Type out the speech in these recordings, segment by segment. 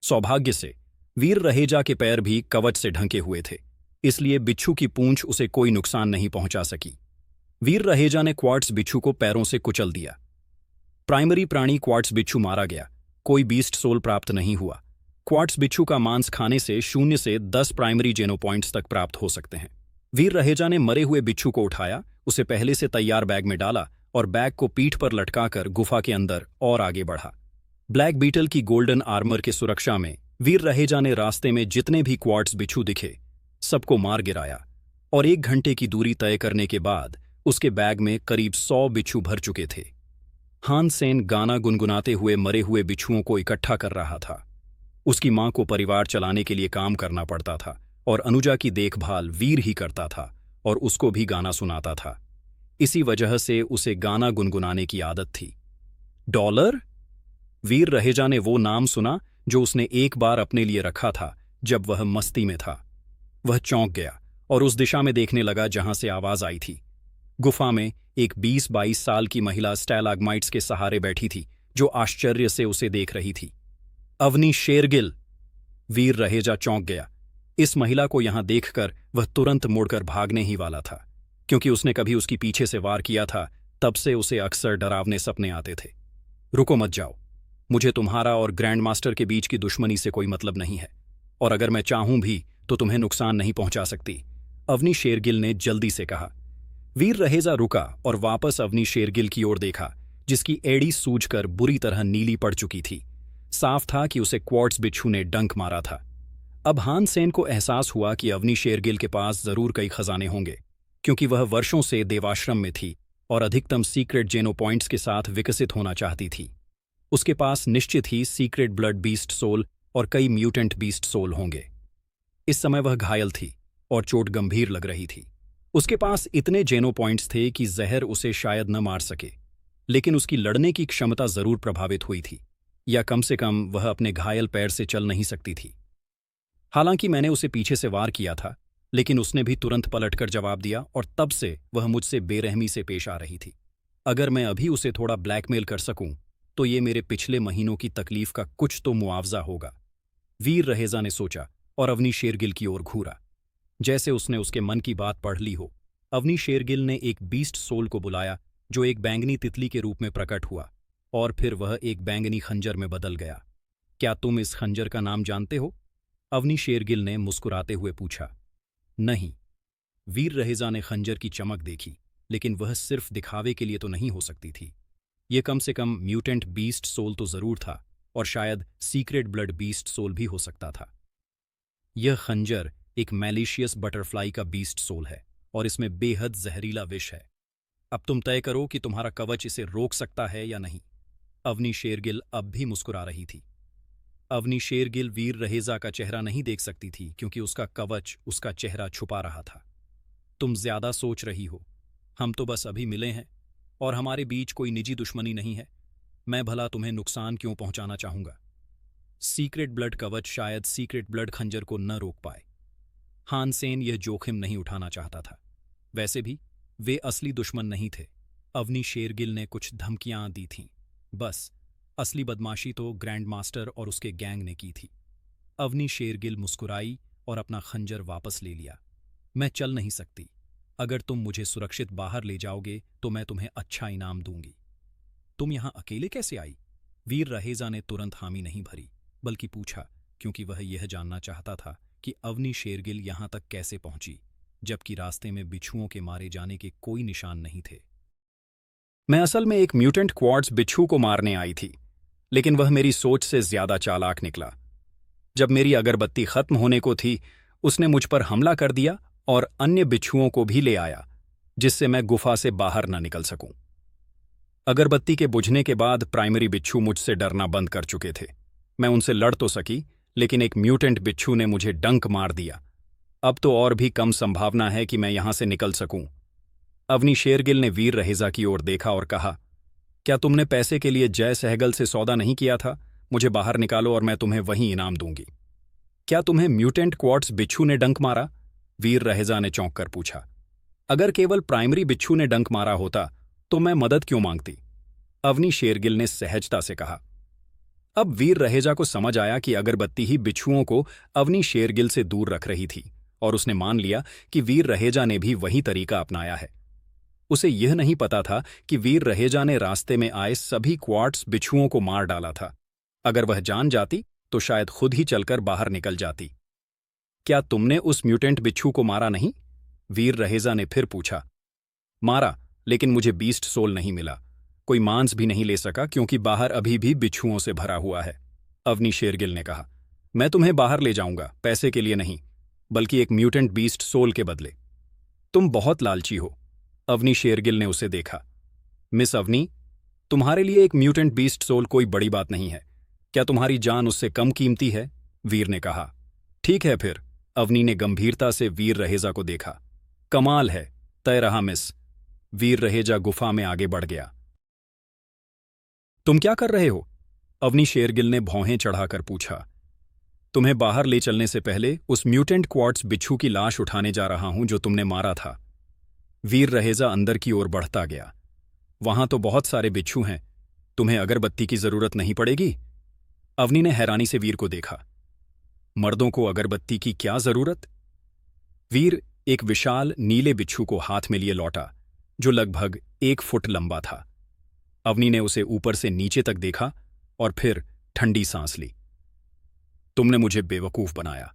सौभाग्य से वीर रहेजा के पैर भी कवच से ढंके हुए थे, इसलिए बिच्छू की पूंछ उसे कोई नुकसान नहीं पहुंचा सकी। वीर रहेजा ने क्वार्ट्स बिच्छू को पैरों से कुचल दिया। प्राइमरी प्राणी क्वार्ट्स बिच्छू मारा गया, कोई बीस्ट सोल प्राप्त नहीं हुआ। क्वार्ट्स बिच्छू का मांस खाने से 0 से 10 प्राइमरी जेनो पॉइंट्स तक प्राप्त हो सकते हैं। वीर रहेजा ने मरे हुए बिच्छू को उठाया, उसे पहले से तैयार बैग में डाला और बैग को पीठ पर लटकाकर गुफा के अंदर और आगे बढ़ा। ब्लैक बीटल की गोल्डन आर्मर की सुरक्षा में वीर रहेजा ने रास्ते में जितने भी क्वार्ट्स बिच्छू दिखे सबको मार गिराया और 1 घंटे की दूरी तय करने के बाद उसके बैग में करीब 100 बिच्छू भर चुके थे। हान सेन गाना गुनगुनाते हुए मरे हुए बिच्छुओं को इकट्ठा कर रहा था। उसकी मां को परिवार चलाने के लिए काम करना पड़ता था और अनुजा की देखभाल वीर ही करता था और उसको भी गाना सुनाता था। इसी वजह से उसे गाना गुनगुनाने की आदत थी। डॉलर? वीर रहेजा ने वो नाम सुना जो उसने एक बार अपने लिए रखा था जब वह मस्ती में था। वह चौंक गया और उस दिशा में देखने लगा जहां से आवाज आई थी। गुफा में एक 20-22 साल की महिला स्टैलाग्माइट्स के सहारे बैठी थी, जो आश्चर्य से उसे देख रही थी। अवनी शेरगिल! वीर रहेजा चौंक गया। इस महिला को यहां देखकर वह तुरंत मुड़कर भागने ही वाला था, क्योंकि उसने कभी उसकी पीछे से वार किया था। तब से उसे अक्सर डरावने सपने आते थे। रुको मत जाओ, मुझे तुम्हारा और ग्रैंड मास्टर के बीच की दुश्मनी से कोई मतलब नहीं है, और अगर मैं चाहूं भी तो तुम्हें नुकसान नहीं पहुंचा सकती, अवनी शेरगिल ने जल्दी से कहा। वीर रहेजा रुका और वापस अवनी शेरगिल की ओर देखा, जिसकी एड़ी सूजकर बुरी तरह नीली पड़ चुकी थी। साफ था कि उसे क्वार्ट्स बिच्छू ने डंक मारा था। अब हान सेन को एहसास हुआ कि अवनी शेरगिल के पास जरूर कई खजाने होंगे, क्योंकि वह वर्षों से देवाश्रम में थी और अधिकतम सीक्रेट जेनो पॉइंट्स के साथ विकसित होना चाहती थी। उसके पास निश्चित ही सीक्रेट ब्लड बीस्ट सोल और कई म्यूटेंट बीस्ट सोल होंगे। इस समय वह घायल थी और चोट गंभीर लग रही थी। उसके पास इतने जेनो पॉइंट्स थे कि जहर उसे शायद न मार सके, लेकिन उसकी लड़ने की क्षमता जरूर प्रभावित हुई थी, या कम से कम वह अपने घायल पैर से चल नहीं सकती थी। हालांकि मैंने उसे पीछे से वार किया था, लेकिन उसने भी तुरंत पलटकर जवाब दिया और तब से वह मुझसे बेरहमी से पेश आ रही थी। अगर मैं अभी उसे थोड़ा ब्लैकमेल कर सकूं, तो ये मेरे पिछले महीनों की तकलीफ का कुछ तो मुआवजा होगा। वीर रहेजा ने सोचा और अवनी शेरगिल की ओर घूरा, जैसे उसने उसके मन की बात पढ़ ली हो। अवनी शेरगिल ने एक बीस्ट सोल को बुलाया, जो एक बैंगनी तितली के रूप में प्रकट हुआ, और फिर वह एक बैंगनी खंजर में बदल गया। क्या तुम इस खंजर का नाम जानते हो? अवनी शेरगिल ने मुस्कुराते हुए पूछा। नहीं। वीर रहेजा ने खंजर की चमक देखी, लेकिन वह सिर्फ दिखावे के लिए तो नहीं हो सकती थी। ये कम से कम म्यूटेंट बीस्ट सोल तो जरूर था, और शायद सीक्रेट ब्लड बीस्ट सोल भी हो सकता था। यह खंजर एक मैलिशियस बटरफ्लाई का बीस्ट सोल है, और इसमें बेहद जहरीला विष है। अब तुम तय करो कि तुम्हारा कवच इसे रोक सकता है या नहीं। अवनी शेरगिल अब भी मुस्कुरा रही थी। अवनी शेरगिल वीर रहेजा का चेहरा नहीं देख सकती थी, क्योंकि उसका कवच उसका चेहरा छुपा रहा था। तुम ज्यादा सोच रही हो। हम तो बस अभी मिले हैं और हमारे बीच कोई निजी दुश्मनी नहीं है। मैं भला तुम्हें नुकसान क्यों पहुंचाना चाहूंगा? सीक्रेट ब्लड कवच शायद सीक्रेट ब्लड खंजर को न रोक पाए। हान सेन यह जोखिम नहीं उठाना चाहता था। वैसे भी वे असली दुश्मन नहीं थे। अवनी शेरगिल ने कुछ धमकियां दी थीं, बस असली बदमाशी तो ग्रैंड मास्टर और उसके गैंग ने की थी। अवनी शेरगिल मुस्कुराई और अपना खंजर वापस ले लिया। मैं चल नहीं सकती। अगर तुम मुझे सुरक्षित बाहर ले जाओगे तो मैं तुम्हें अच्छा इनाम दूंगी। तुम यहां अकेले कैसे आई? वीर रहेजा ने तुरंत हामी नहीं भरी, बल्कि पूछा, क्योंकि वह यह जानना चाहता था कि अवनी शेरगिल यहां तक कैसे पहुंची, जबकि रास्ते में बिच्छुओं के मारे जाने के कोई निशान नहीं थे। मैं असल में एक म्यूटेंट क्वार्ट्स बिच्छू को मारने आई थी, लेकिन वह मेरी सोच से ज्यादा चालाक निकला। जब मेरी अगरबत्ती खत्म होने को थी, उसने मुझ पर हमला कर दिया और अन्य बिच्छुओं को भी ले आया, जिससे मैं गुफा से बाहर न निकल सकूं। अगरबत्ती के बुझने के बाद प्राइमरी बिच्छू मुझसे डरना बंद कर चुके थे। मैं उनसे लड़ तो सकी, लेकिन एक म्यूटेंट बिच्छू ने मुझे डंक मार दिया। अब तो और भी कम संभावना है कि मैं यहां से निकल सकूं। अवनी शेरगिल ने वीर रहेजा की ओर देखा और कहा, क्या तुमने पैसे के लिए जय सहगल से सौदा नहीं किया था? मुझे बाहर निकालो और मैं तुम्हें वही इनाम दूंगी। क्या तुम्हें म्यूटेंट क्वार्ट्स बिच्छू ने डंक मारा? वीर रहेजा ने चौंक कर पूछा। अगर केवल प्राइमरी बिच्छू ने डंक मारा होता तो मैं मदद क्यों मांगती? अवनी शेरगिल ने सहजता से कहा। अब वीर रहेजा को समझ आया कि अगरबत्ती ही बिच्छुओं को अवनी शेरगिल से दूर रख रही थी, और उसने मान लिया कि वीर रहेजा ने भी वही तरीका अपनाया है। उसे यह नहीं पता था कि वीर रहेजा ने रास्ते में आए सभी क्वार्ट्स बिच्छुओं को मार डाला था। अगर वह जान जाती तो शायद खुद ही चलकर बाहर निकल जाती। क्या तुमने उस म्यूटेंट बिच्छू को मारा नहीं? वीर रहेजा ने फिर पूछा। मारा, लेकिन मुझे बीस्ट सोल नहीं मिला। कोई मांस भी नहीं ले सका क्योंकि बाहर अभी भी बिच्छुओं से भरा हुआ है। अवनी शेरगिल ने कहा। मैं तुम्हें बाहर ले जाऊंगा, पैसे के लिए नहीं, बल्कि एक म्यूटेंट बीस्ट सोल के बदले। तुम बहुत लालची हो। अवनी शेरगिल ने उसे देखा। मिस अवनी, तुम्हारे लिए एक म्यूटेंट बीस्ट सोल कोई बड़ी बात नहीं है। क्या तुम्हारी जान उससे कम कीमती है? वीर ने कहा। ठीक है फिर। अवनी ने गंभीरता से वीर रहेजा को देखा। कमाल है, तय रहा मिस। वीर रहेजा गुफा में आगे बढ़ गया। तुम क्या कर रहे हो? अवनी शेरगिल ने भौहें चढ़ाकर पूछा। तुम्हें बाहर ले चलने से पहले उस म्यूटेंट क्वार्ट्स बिच्छू की लाश उठाने जा रहा हूं जो तुमने मारा था। वीर रहेजा अंदर की ओर बढ़ता गया। वहां तो बहुत सारे बिच्छू हैं, तुम्हें अगरबत्ती की जरूरत नहीं पड़ेगी? अवनी ने हैरानी से वीर को देखा। मर्दों को अगरबत्ती की क्या जरूरत? वीर एक विशाल नीले बिच्छू को हाथ में लिए लौटा, जो लगभग 1 फुट लंबा था। अवनी ने उसे ऊपर से नीचे तक देखा और फिर ठंडी सांस ली। तुमने मुझे बेवकूफ बनाया।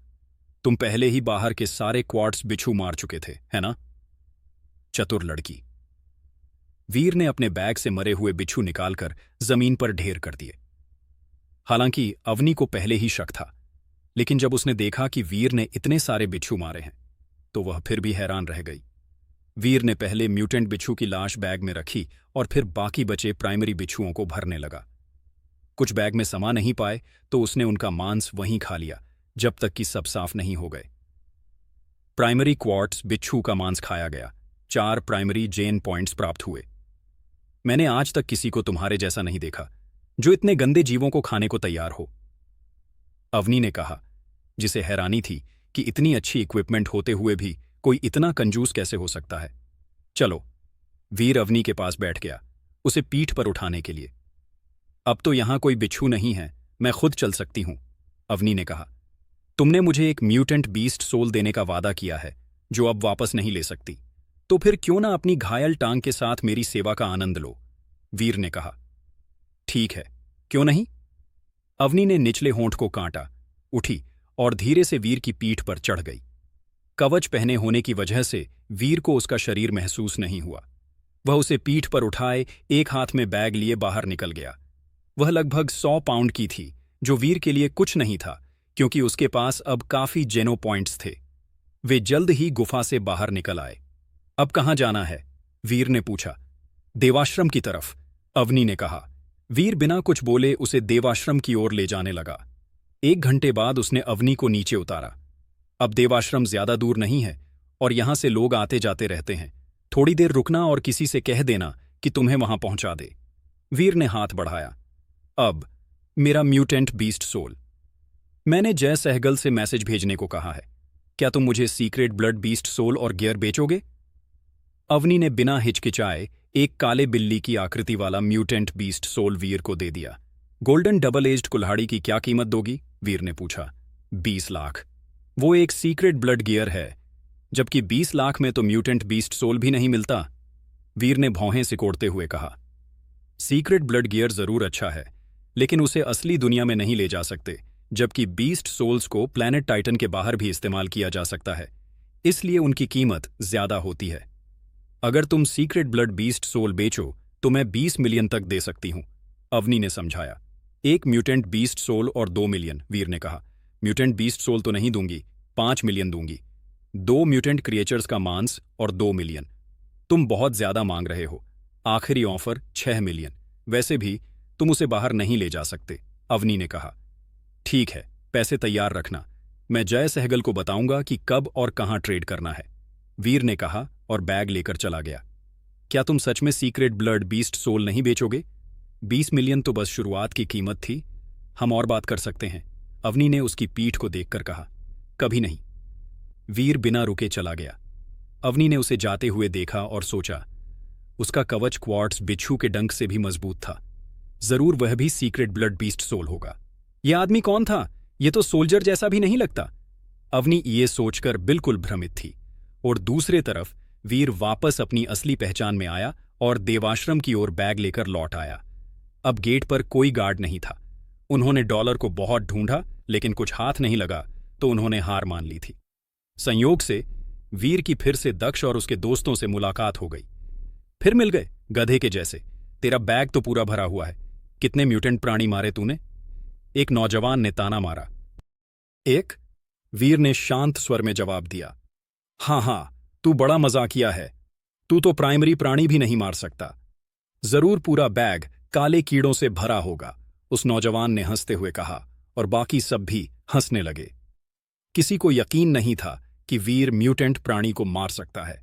तुम पहले ही बाहर के सारे क्वार्ट्स बिच्छू मार चुके थे, है ना? चतुर लड़की। वीर ने अपने बैग से मरे हुए बिच्छू निकालकर जमीन पर ढेर कर दिए। हालांकि अवनी को पहले ही शक था, लेकिन जब उसने देखा कि वीर ने इतने सारे बिच्छू मारे हैं तो वह फिर भी हैरान रह गई। वीर ने पहले म्यूटेंट बिच्छू की लाश बैग में रखी और फिर बाकी बचे प्राइमरी बिच्छुओं को भरने लगा। कुछ बैग में समा नहीं पाए तो उसने उनका मांस वहीं खा लिया जब तक कि सब साफ नहीं हो गए। प्राइमरी क्वार्ट्स बिच्छू का मांस खाया गया। 4 प्राइमरी जेन पॉइंट्स प्राप्त हुए। मैंने आज तक किसी को तुम्हारे जैसा नहीं देखा जो इतने गंदे जीवों को खाने को तैयार हो। अवनी ने कहा, जिसे हैरानी थी कि इतनी अच्छी इक्विपमेंट होते हुए भी कोई इतना कंजूस कैसे हो सकता है। चलो। वीर अवनी के पास बैठ गया, उसे पीठ पर उठाने के लिए। अब तो यहां कोई बिच्छू नहीं है, मैं खुद चल सकती हूं। अवनी ने कहा। तुमने मुझे एक म्यूटेंट बीस्ट सोल देने का वादा किया है जो अब वापस नहीं ले सकती, तो फिर क्यों ना अपनी घायल टांग के साथ मेरी सेवा का आनंद लो? वीर ने कहा। ठीक है, क्यों नहीं? अवनी ने निचले होंठ को काटा, उठी और धीरे से वीर की पीठ पर चढ़ गई। कवच पहने होने की वजह से वीर को उसका शरीर महसूस नहीं हुआ। वह उसे पीठ पर उठाए एक हाथ में बैग लिए बाहर निकल गया। वह लगभग 100 पाउंड की थी, जो वीर के लिए कुछ नहीं था क्योंकि उसके पास अब काफी जेनो पॉइंट्स थे। वे जल्द ही गुफा से बाहर निकल आए। अब कहाँ जाना है? वीर ने पूछा। देवाश्रम की तरफ, अवनी ने कहा। वीर बिना कुछ बोले उसे देवाश्रम की ओर ले जाने लगा। 1 घंटे बाद उसने अवनी को नीचे उतारा। अब देवाश्रम ज्यादा दूर नहीं है और यहां से लोग आते जाते रहते हैं। थोड़ी देर रुकना और किसी से कह देना कि तुम्हें वहां पहुंचा दे। वीर ने हाथ बढ़ाया। अब मेरा म्यूटेंट बीस्ट सोल। मैंने जय सहगल से मैसेज भेजने को कहा है। क्या तुम मुझे सीक्रेट ब्लड बीस्ट सोल और गियर बेचोगे? अवनी ने बिना हिचकिचाए एक काले बिल्ली की आकृति वाला म्यूटेंट बीस्ट सोल वीर को दे दिया। गोल्डन डबल एज्ड कुल्हाड़ी की क्या कीमत दोगी? वीर ने पूछा। 20 लाख। वो एक सीक्रेट ब्लड गियर है, जबकि 20 लाख में तो म्यूटेंट बीस्ट सोल भी नहीं मिलता। वीर ने भौहें सिकोड़ते हुए कहा। सीक्रेट ब्लड गियर जरूर अच्छा है, लेकिन उसे असली दुनिया में नहीं ले जा सकते, जबकि बीस्ट सोल्स को प्लैनेट टाइटन के बाहर भी इस्तेमाल किया जा सकता है, इसलिए उनकी कीमत ज्यादा होती है। अगर तुम सीक्रेट ब्लड बीस्ट सोल बेचो तो मैं 20 मिलियन तक दे सकती हूं, अवनी ने समझाया। 1 म्यूटेंट बीस्ट सोल और 2 मिलियन, वीर ने कहा। म्यूटेंट बीस्ट सोल तो नहीं दूंगी, 5 मिलियन दूंगी। 2 म्यूटेंट क्रिएचर्स का मांस और 2 मिलियन। तुम बहुत ज्यादा मांग रहे हो। आखिरी ऑफर 6 मिलियन। वैसे भी तुम उसे बाहर नहीं ले जा सकते, अवनी ने कहा। ठीक है, पैसे तैयार रखना, मैं जय सहगल को बताऊंगा कि कब और कहां ट्रेड करना है, वीर ने कहा और बैग लेकर चला गया। क्या तुम सच में सीक्रेट ब्लड बीस्ट सोल नहीं बेचोगे? 20 मिलियन तो बस शुरुआत की कीमत थी, हम और बात कर सकते हैं, अवनी ने उसकी पीठ को देखकर कहा। कभी नहीं। वीर बिना रुके चला गया। अवनी ने उसे जाते हुए देखा और सोचा, उसका कवच क्वार्ट्स बिच्छू के डंक से भी मजबूत था। जरूर वह भी सीक्रेट ब्लड बीस्ट सोल होगा। यह आदमी कौन था? यह तो सोल्जर जैसा भी नहीं लगता। अवनी ये सोचकर बिल्कुल भ्रमित थी। और दूसरे तरफ वीर वापस अपनी असली पहचान में आया और देवाश्रम की ओर बैग लेकर लौट आया। अब गेट पर कोई गार्ड नहीं था। उन्होंने डॉलर को बहुत ढूंढा, लेकिन कुछ हाथ नहीं लगा तो उन्होंने हार मान ली थी। संयोग से वीर की फिर से दक्ष और उसके दोस्तों से मुलाकात हो गई। फिर मिल गए, गधे के जैसे। तेरा बैग तो पूरा भरा हुआ है। कितने म्यूटेंट प्राणी मारे तूने? एक नौजवान ने ताना मारा। एक? वीर ने शांत स्वर में जवाब दिया। हाँ, तू बड़ा मजाकिया है। तू तो प्राइमरी प्राणी भी नहीं मार सकता। जरूर पूरा बैग काले कीड़ों से भरा होगा, उस नौजवान ने हंसते हुए कहा, और बाकी सब भी हंसने लगे। किसी को यकीन नहीं था कि वीर म्यूटेंट प्राणी को मार सकता है।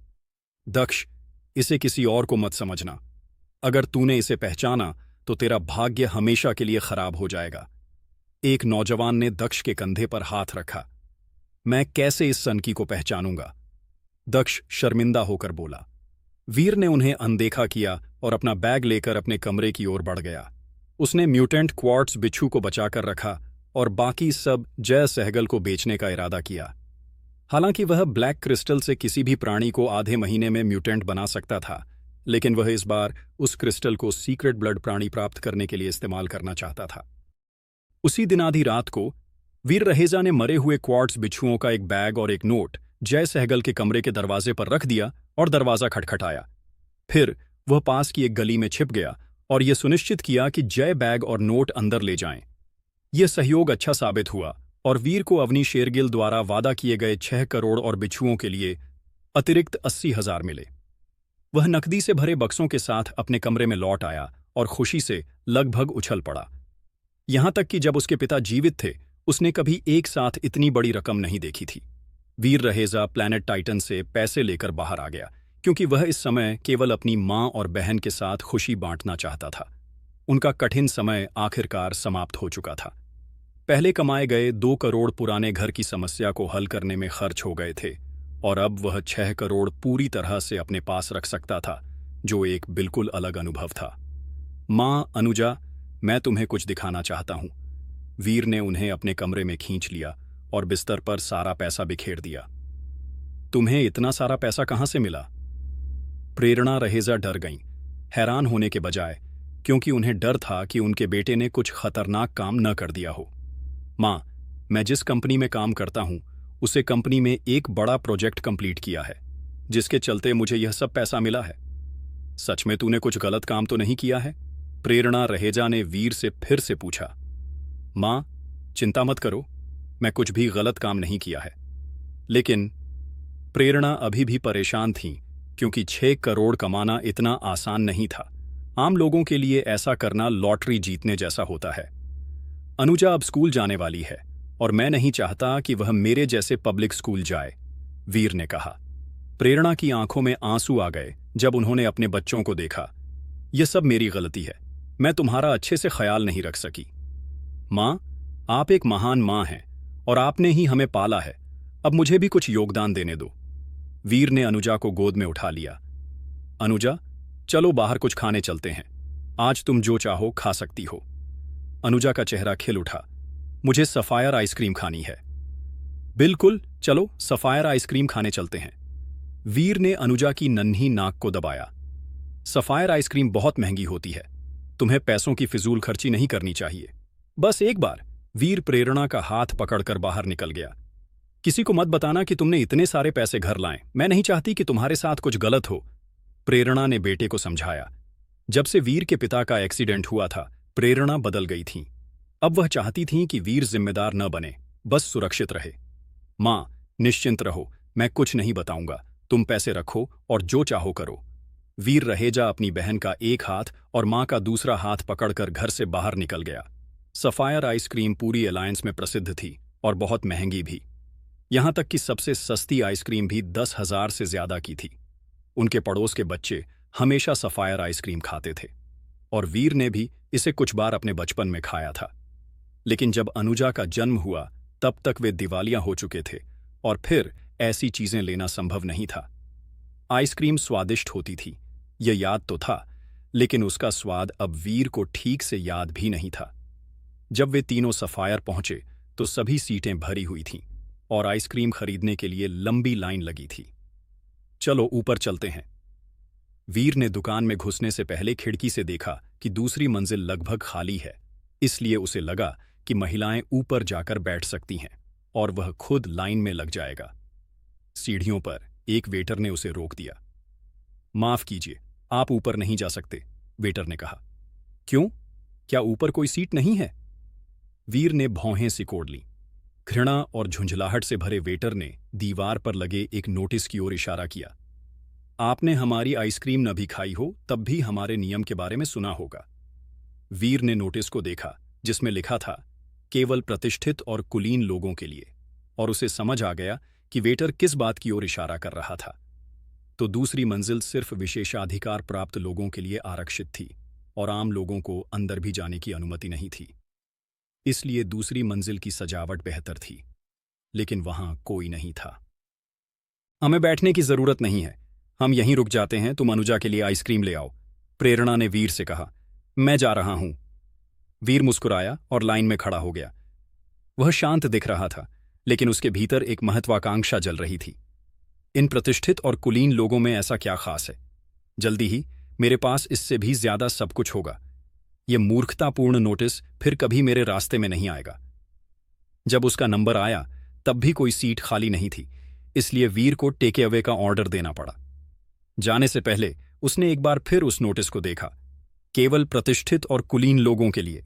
दक्ष, इसे किसी और को मत समझना। अगर तूने इसे पहचाना तो तेरा भाग्य हमेशा के लिए खराब हो जाएगा। एक नौजवान ने दक्ष के कंधे पर हाथ रखा। मैं कैसे इस सनकी को पहचानूंगा? दक्ष शर्मिंदा होकर बोला। वीर ने उन्हें अनदेखा किया और अपना बैग लेकर अपने कमरे की ओर बढ़ गया। उसने म्यूटेंट क्वार्ट्स बिच्छू को बचाकर रखा और बाकी सब जय सहगल को बेचने का इरादा किया। हालांकि वह ब्लैक क्रिस्टल से किसी भी प्राणी को आधे महीने में म्यूटेंट बना सकता था, लेकिन वह इस बार उस क्रिस्टल को सीक्रेट ब्लड प्राणी प्राप्त करने के लिए इस्तेमाल करना चाहता था। उसी दिन आधी रात को वीर रहेजा ने मरे हुए क्वार्ट्स बिच्छुओं का एक बैग और एक नोट जय सहगल के कमरे के दरवाजे पर रख दिया और दरवाजा खटखटाया। फिर वह पास की एक गली में छिप गया और यह सुनिश्चित किया कि जय बैग और नोट अंदर ले जाएं। यह सहयोग अच्छा साबित हुआ और वीर को अवनी शेरगिल द्वारा वादा किए गए 6 करोड़ और बिच्छुओं के लिए अतिरिक्त 80,000 मिले। वह नकदी से भरे बक्सों के साथ अपने कमरे में लौट आया और खुशी से लगभग उछल पड़ा। यहां तक कि जब उसके पिता जीवित थे, उसने कभी एक साथ इतनी बड़ी रकम नहीं देखी थी। वीर रहेजा प्लैनेट टाइटन से पैसे लेकर बाहर आ गया, क्योंकि वह इस समय केवल अपनी मां और बहन के साथ खुशी बांटना चाहता था। उनका कठिन समय आखिरकार समाप्त हो चुका था। पहले कमाए गए 2 करोड़ पुराने घर की समस्या को हल करने में खर्च हो गए थे, और अब वह 6 करोड़ पूरी तरह से अपने पास रख सकता था, जो एक बिल्कुल अलग अनुभव था। मां अनुजा, मैं तुम्हें कुछ दिखाना चाहता हूं। वीर ने उन्हें अपने कमरे में खींच लिया और बिस्तर पर सारा पैसा बिखेर दिया। तुम्हें इतना सारा पैसा कहां से मिला? प्रेरणा रहेजा डर गईं, हैरान होने के बजाय, क्योंकि उन्हें डर था कि उनके बेटे ने कुछ खतरनाक काम न कर दिया हो। मां, मैं जिस कंपनी में काम करता हूं, उसे कंपनी में एक बड़ा प्रोजेक्ट कंप्लीट किया है, जिसके चलते मुझे यह सब पैसा मिला है। सच में तूने कुछ गलत काम तो नहीं किया है? प्रेरणा रहेजा ने वीर से फिर से पूछा। मां, चिंता मत करो, मैं कुछ भी गलत काम नहीं किया है। लेकिन प्रेरणा अभी भी परेशान थीं, क्योंकि 6 करोड़ कमाना इतना आसान नहीं था। आम लोगों के लिए ऐसा करना लॉटरी जीतने जैसा होता है। अनुजा अब स्कूल जाने वाली है और मैं नहीं चाहता कि वह मेरे जैसे पब्लिक स्कूल जाए, वीर ने कहा। प्रेरणा की आंखों में आंसू आ गए जब उन्होंने अपने बच्चों को देखा। यह सब मेरी गलती है, मैं तुम्हारा अच्छे से ख्याल नहीं रख सकी। मां, आप एक महान मां हैं और आपने ही हमें पाला है। अब मुझे भी कुछ योगदान देने दो। वीर ने अनुजा को गोद में उठा लिया। अनुजा, चलो बाहर कुछ खाने चलते हैं। आज तुम जो चाहो खा सकती हो। अनुजा का चेहरा खिल उठा। मुझे सफायर आइसक्रीम खानी है। बिल्कुल, चलो सफायर आइसक्रीम खाने चलते हैं। वीर ने अनुजा की नन्ही नाक को दबाया। सफायर आइसक्रीम बहुत महंगी होती है, तुम्हें पैसों की फिजूल खर्ची नहीं करनी चाहिए। बस एक बार। वीर प्रेरणा का हाथ पकड़कर बाहर निकल गया। किसी को मत बताना कि तुमने इतने सारे पैसे घर लाए, मैं नहीं चाहती कि तुम्हारे साथ कुछ गलत हो, प्रेरणा ने बेटे को समझाया। जब से वीर के पिता का एक्सीडेंट हुआ था, प्रेरणा बदल गई थी। अब वह चाहती थीं कि वीर जिम्मेदार न बने, बस सुरक्षित रहे। मां, निश्चिंत रहो, मैं कुछ नहीं बताऊंगा, तुम पैसे रखो और जो चाहो करो। वीर रहेजा अपनी बहन का एक हाथ और मां का दूसरा हाथ पकड़कर घर से बाहर निकल गया। सफायर आइसक्रीम पूरी अलायंस में प्रसिद्ध थी और बहुत महंगी भी। यहां तक कि सबसे सस्ती आइसक्रीम भी 10,000 से ज्यादा की थी। उनके पड़ोस के बच्चे हमेशा सफायर आइसक्रीम खाते थे और वीर ने भी इसे कुछ बार अपने बचपन में खाया था। लेकिन जब अनुजा का जन्म हुआ, तब तक वे दिवालिया हो चुके थे और फिर ऐसी चीजें लेना संभव नहीं था। आइसक्रीम स्वादिष्ट होती थी, यह याद तो था, लेकिन उसका स्वाद अब वीर को ठीक से याद भी नहीं था। जब वे तीनों सफायर पहुंचे तो सभी सीटें भरी हुई थीं और आइसक्रीम खरीदने के लिए लंबी लाइन लगी थी। चलो ऊपर चलते हैं। वीर ने दुकान में घुसने से पहले खिड़की से देखा कि दूसरी मंजिल लगभग खाली है, इसलिए उसे लगा कि महिलाएं ऊपर जाकर बैठ सकती हैं और वह खुद लाइन में लग जाएगा। सीढ़ियों पर एक वेटर ने उसे रोक दिया। माफ कीजिए, आप ऊपर नहीं जा सकते, वेटर ने कहा। क्यों? क्या ऊपर कोई सीट नहीं है? वीर ने भौहें सिकोड़ लीं। घृणा और झुंझलाहट से भरे वेटर ने दीवार पर लगे एक नोटिस की ओर इशारा किया। आपने हमारी आइसक्रीम न भी खाई हो तब भी हमारे नियम के बारे में सुना होगा। वीर ने नोटिस को देखा जिसमें लिखा था, केवल प्रतिष्ठित और कुलीन लोगों के लिए, और उसे समझ आ गया कि वेटर किस बात की ओर इशारा कर रहा था। तो दूसरी मंजिल सिर्फ विशेषाधिकार प्राप्त लोगों के लिए आरक्षित थी और आम लोगों को अंदर भी जाने की अनुमति नहीं थी। इसलिए दूसरी मंजिल की सजावट बेहतर थी, लेकिन वहां कोई नहीं था। हमें बैठने की जरूरत नहीं है, हम यहीं रुक जाते हैं, तुम अनुजा के लिए आइसक्रीम ले आओ, प्रेरणा ने वीर से कहा। मैं जा रहा हूं। वीर मुस्कुराया और लाइन में खड़ा हो गया। वह शांत दिख रहा था, लेकिन उसके भीतर एक महत्वाकांक्षा जल रही थी। इन प्रतिष्ठित और कुलीन लोगों में ऐसा क्या खास है? जल्दी ही मेरे पास इससे भी ज्यादा सब कुछ होगा। यह मूर्खतापूर्ण नोटिस फिर कभी मेरे रास्ते में नहीं आएगा। जब उसका नंबर आया तब भी कोई सीट खाली नहीं थी, इसलिए वीर को टेक अवे का ऑर्डर देना पड़ा। जाने से पहले उसने एक बार फिर उस नोटिस को देखा, केवल प्रतिष्ठित और कुलीन लोगों के लिए।